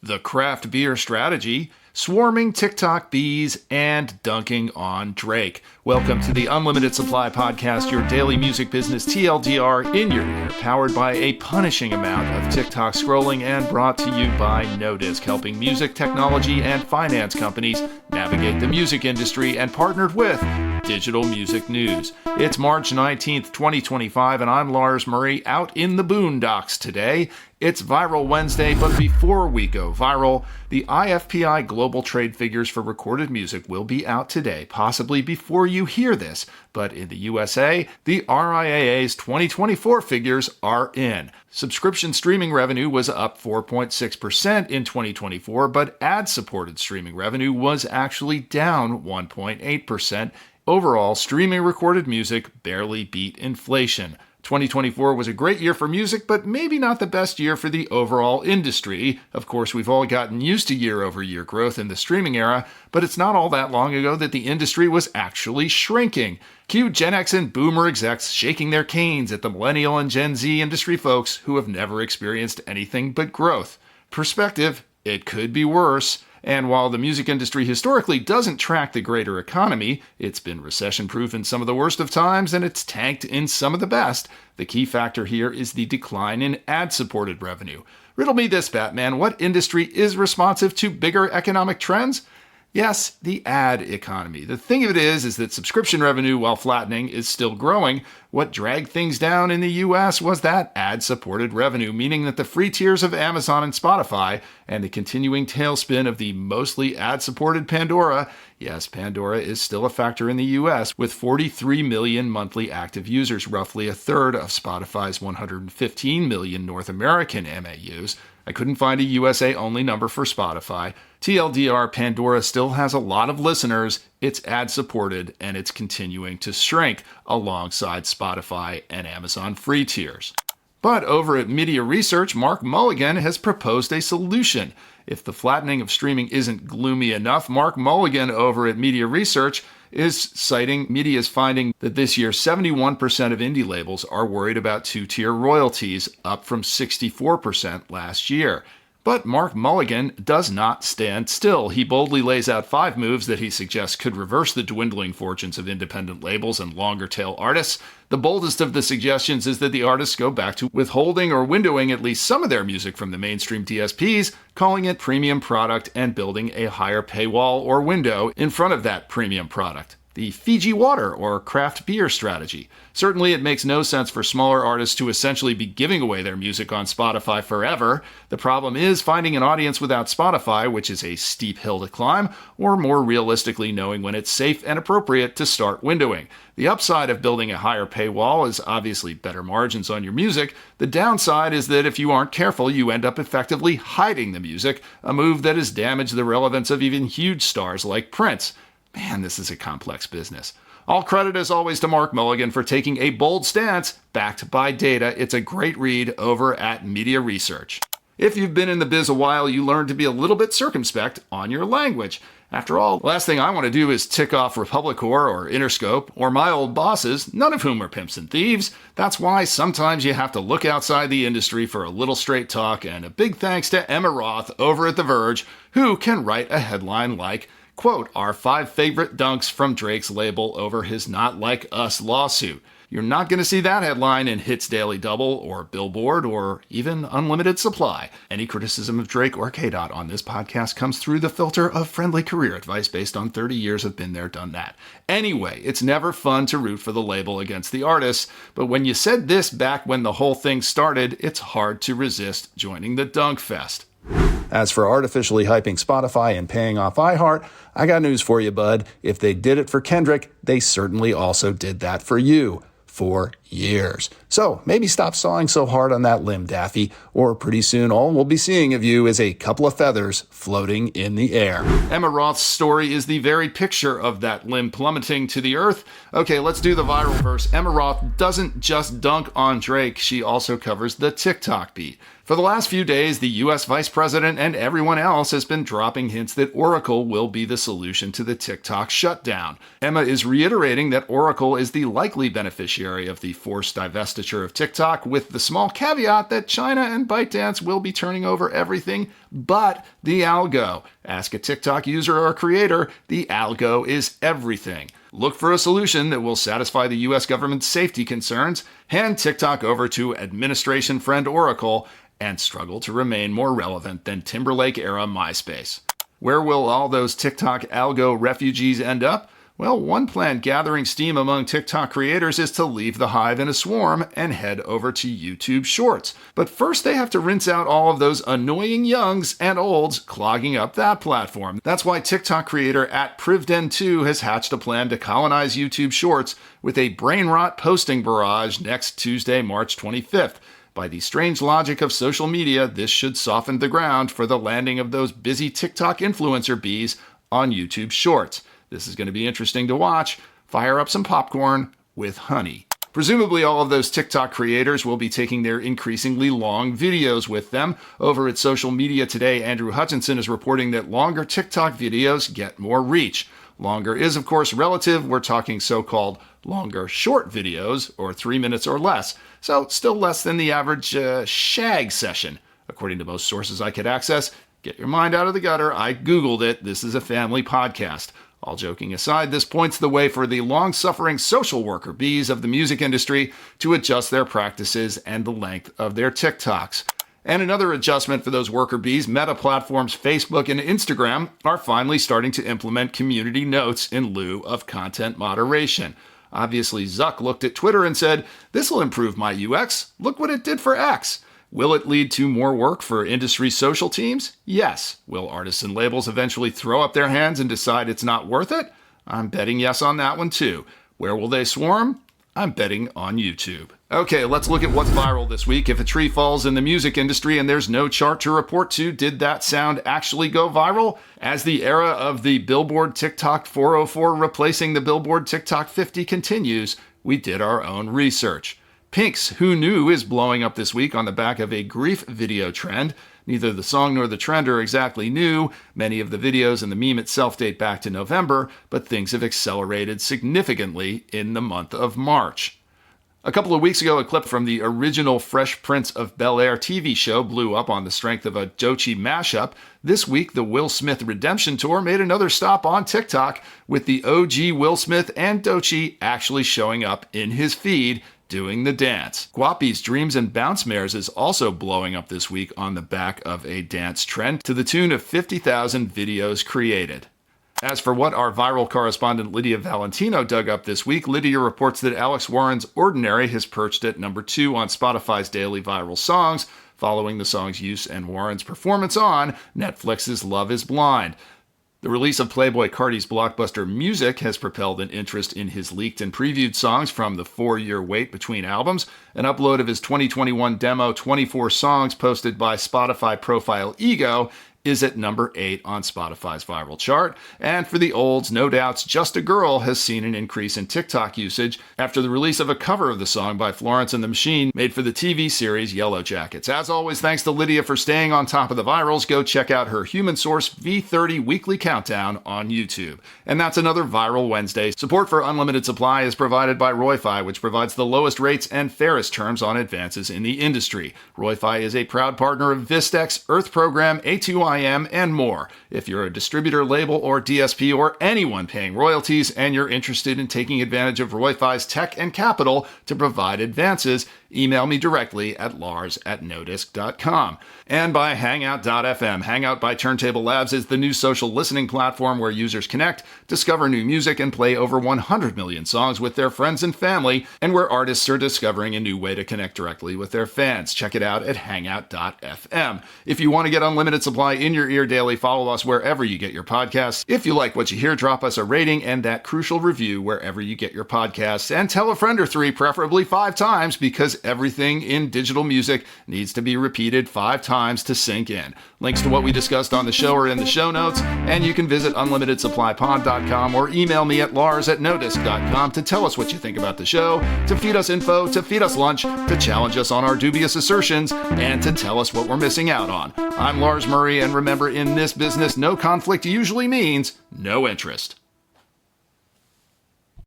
the craft beer strategy, swarming TikTok bees, and dunking on Drake. Welcome to the Unlimited Supply Podcast, your daily music business TLDR in your ear, powered by a punishing amount of TikTok scrolling and brought to you by NoDisc, helping music, technology, and finance companies navigate the music industry, and partnered with Digital Music News. It's March 19th, 2025, and I'm Lars Murray out in the boondocks today. It's Viral Wednesday, but before we go viral, the IFPI global trade figures for recorded music will be out today, possibly before you hear this. But in the USA, the RIAA's 2024 figures are in. Subscription streaming revenue was up 4.6% in 2024, but ad-supported streaming revenue was actually down 1.8%. Overall, streaming recorded music barely beat inflation. 2024 was a great year for music, but maybe not the best year for the overall industry. Of course, we've all gotten used to year-over-year growth in the streaming era, but it's not all that long ago that the industry was actually shrinking. Cue Gen X and Boomer execs shaking their canes at the Millennial and Gen Z industry folks who have never experienced anything but growth. Perspective, it could be worse. And while the music industry historically doesn't track the greater economy, it's been recession-proof in some of the worst of times and it's tanked in some of the best. The key factor here is the decline in ad-supported revenue. Riddle me this, Batman. What industry is responsive to bigger economic trends? Yes, the ad economy. The thing of it is that subscription revenue, while flattening, is still growing. What dragged things down in the US was that ad-supported revenue, meaning that the free tiers of Amazon and Spotify and the continuing tailspin of the mostly ad-supported Pandora. Yes, Pandora is still a factor in the US, with 43 million monthly active users, roughly a third of Spotify's 115 million North American MAUs. I couldn't find a USA-only number for Spotify. TLDR, Pandora still has a lot of listeners, it's ad-supported, and it's continuing to shrink alongside Spotify and Amazon free tiers. But over at Media Research, Mark Mulligan has proposed a solution. If the flattening of streaming isn't gloomy enough, Mark Mulligan over at Media Research is citing media's finding that this year 71% of indie labels are worried about two-tier royalties, up from 64% last year. But Mark Mulligan does not stand still. He boldly lays out 5 moves that he suggests could reverse the dwindling fortunes of independent labels and longer-tail artists. The boldest of the suggestions is that the artists go back to withholding or windowing at least some of their music from the mainstream DSPs, calling it premium product and building a higher paywall or window in front of that premium product. The Fiji water or craft beer strategy. Certainly it makes no sense for smaller artists to essentially be giving away their music on Spotify forever. The problem is finding an audience without Spotify, which is a steep hill to climb, or more realistically knowing when it's safe and appropriate to start windowing. The upside of building a higher paywall is obviously better margins on your music. The downside is that if you aren't careful, you end up effectively hiding the music, a move that has damaged the relevance of even huge stars like Prince. Man, this is a complex business. All credit as always to Mark Mulligan for taking a bold stance backed by data. It's a great read over at Media Research. If you've been in the biz a while, you learn to be a little bit circumspect on your language. After all, the last thing I want to do is tick off Republicor or Interscope or my old bosses, none of whom are pimps and thieves. That's why sometimes you have to look outside the industry for a little straight talk, and a big thanks to Emma Roth over at The Verge, who can write a headline like, quote, "Our 5 favorite dunks from Drake's label over his Not Like Us lawsuit." You're not going to see that headline in Hits Daily Double or Billboard or even Unlimited Supply. Any criticism of Drake or KDOT on this podcast comes through the filter of friendly career advice based on 30 years of been there, done that. Anyway, it's never fun to root for the label against the artists, but when you said this back when the whole thing started, it's hard to resist joining the Dunk Fest. As for artificially hyping Spotify and paying off iHeart, I got news for you, bud. If they did it for Kendrick, they certainly also did that for you. For years. So maybe stop sawing so hard on that limb, Daffy, or pretty soon all we'll be seeing of you is a couple of feathers floating in the air. Emma Roth's story is the very picture of that limb plummeting to the earth. Okay, let's do the viral verse. Emma Roth doesn't just dunk on Drake, she also covers the TikTok beat. For the last few days, the U.S. Vice President and everyone else has been dropping hints that Oracle will be the solution to the TikTok shutdown. Emma is reiterating that Oracle is the likely beneficiary of the forced divestiture of TikTok, with the small caveat that China and ByteDance will be turning over everything but the algo. Ask a TikTok user or creator, the algo is everything. Look for a solution that will satisfy the U.S. government's safety concerns, hand TikTok over to administration friend Oracle, and struggle to remain more relevant than Timberlake-era MySpace. Where will all those TikTok algo refugees end up? Well, one plan gathering steam among TikTok creators is to leave the hive in a swarm and head over to YouTube Shorts. But first they have to rinse out all of those annoying youngs and olds clogging up that platform. That's why TikTok creator @Privden2 has hatched a plan to colonize YouTube Shorts with a brain rot posting barrage next Tuesday, March 25th. By the strange logic of social media, this should soften the ground for the landing of those busy TikTok influencer bees on YouTube Shorts. This is going to be interesting to watch. Fire up some popcorn with honey. Presumably all of those TikTok creators will be taking their increasingly long videos with them. Over at Social Media Today, Andrew Hutchinson is reporting that longer TikTok videos get more reach. Longer is, of course, relative. We're talking so-called longer short videos, or 3 minutes or less. So still less than the average shag session, according to most sources I could access. Get your mind out of the gutter. I Googled it. This is a family podcast. All joking aside, this points the way for the long-suffering social worker bees of the music industry to adjust their practices and the length of their TikToks. And another adjustment for those worker bees, Meta platforms Facebook and Instagram are finally starting to implement community notes in lieu of content moderation. Obviously, Zuck looked at Twitter and said, "This'll improve my UX. Look what it did for X." Will it lead to more work for industry social teams? Yes. Will artists and labels eventually throw up their hands and decide it's not worth it? I'm betting yes on that one too. Where will they swarm? I'm betting on YouTube. Okay, let's look at what's viral this week. If a tree falls in the music industry and there's no chart to report to, did that sound actually go viral? As the era of the Billboard TikTok 404 replacing the Billboard TikTok 50 continues, we did our own research. Pink's Who Knew is blowing up this week on the back of a grief video trend. Neither the song nor the trend are exactly new. Many of the videos and the meme itself date back to November, but things have accelerated significantly in the month of March. A couple of weeks ago, a clip from the original Fresh Prince of Bel-Air TV show blew up on the strength of a Doechii mashup. This week, the Will Smith Redemption Tour made another stop on TikTok, with the OG Will Smith and Doechii actually showing up in his feed doing the dance. Guapi's Dreams and Bounce Mares is also blowing up this week on the back of a dance trend to the tune of 50,000 videos created. As for what our viral correspondent Lydia Valentino dug up this week, Lydia reports that Alex Warren's Ordinary has perched at number 2 on Spotify's daily viral songs, following the song's use and Warren's performance on Netflix's Love is Blind. The release of Playboi Carti's blockbuster Music has propelled an interest in his leaked and previewed songs from the 4-year wait between albums. An upload of his 2021 demo, 24 Songs, posted by Spotify profile Ego, is at number 8 on Spotify's viral chart. And for the olds, No Doubt's Just a Girl has seen an increase in TikTok usage after the release of a cover of the song by Florence and the Machine made for the TV series Yellow Jackets. As always, thanks to Lydia for staying on top of the virals. Go check out her Human Source V30 weekly countdown on YouTube. And that's another Viral Wednesday. Support for Unlimited Supply is provided by RoyFi, which provides the lowest rates and fairest terms on advances in the industry. RoyFi is a proud partner of Vistex, Earth Program, A2IM, and more. If you're a distributor, label, or DSP, or anyone paying royalties and you're interested in taking advantage of RoyFi's tech and capital to provide advances, email me directly at lars@nodisk.com. And by Hangout.fm. Hangout by Turntable Labs is the new social listening platform where users connect, discover new music, and play over 100 million songs with their friends and family, and where artists are discovering a new way to connect directly with their fans. Check it out at Hangout.fm. If you want to get unlimited supply in your ear daily, follow us wherever you get your podcasts. If you like what you hear, drop us a rating and that crucial review wherever you get your podcasts. And tell a friend or 3, preferably 5 times, because everything in digital music needs to be repeated 5 times to sink in. Links to what we discussed on the show are in the show notes, and you can visit unlimitedsupplypod.com or email me at lars@nodisk.com to tell us what you think about the show, to feed us info, to feed us lunch, to challenge us on our dubious assertions, and to tell us what we're missing out on. I'm Lars Murray, and remember, in this business, no conflict usually means no interest.